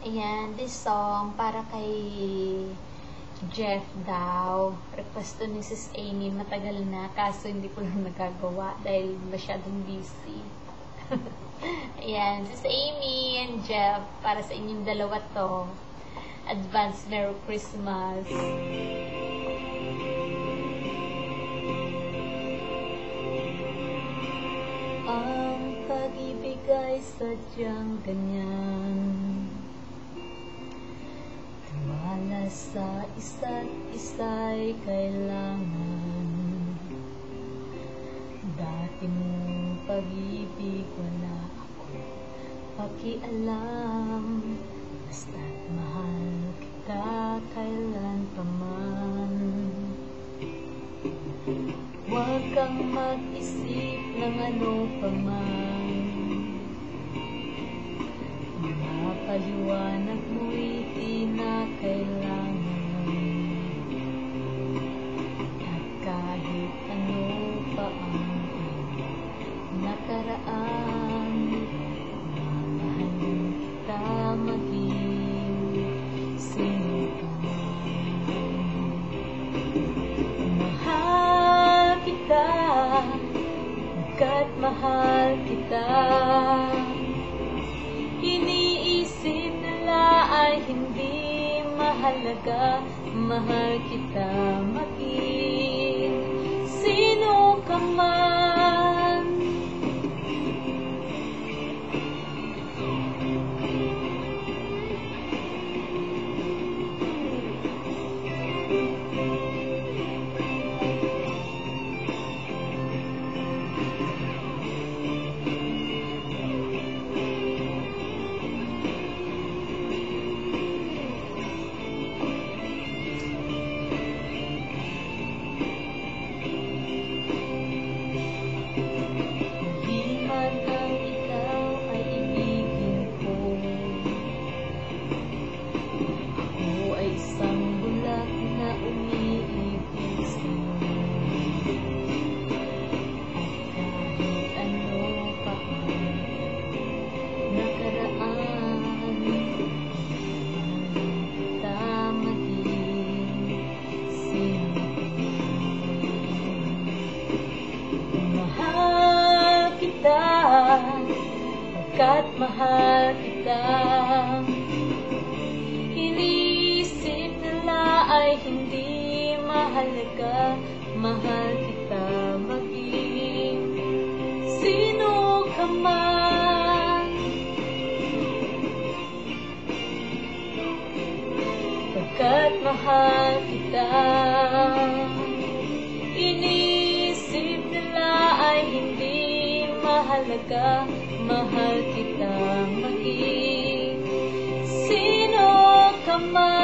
Ayan, this song para kay Jeff daw. Request to ni Sis Amy, matagal na, kaso hindi ko lang nagagawa dahil masyadong busy. Ayan, Sis Amy and Jeff, para sa inyong dalawa to. Advance Merry Christmas. Ang pag-ibig ay sadyang ganyan, tiwala sa isa't isa'y kailangan. Dati mong pag-ibig wala ako pakialam, basta't mahal kita kailan pa man. Huwag kang mag-isip ng ano pa man, mga paliwanag mo'y di na kailangan. At kahit ano pa ang nakaraan, mamahalin kita maging sino ka man. Mahal kita, hangga't mahal kita. Iniisip nila ay hindi mahalaga, mahal kita maging sino ka man. Hangga't mahal kita, iniisip nila ay hindi mahalaga, mahal kita maging sino ka man. Hangga't mahal kita, iniisip nila ay hindi mahalaga, mahal kita maging sino ka man.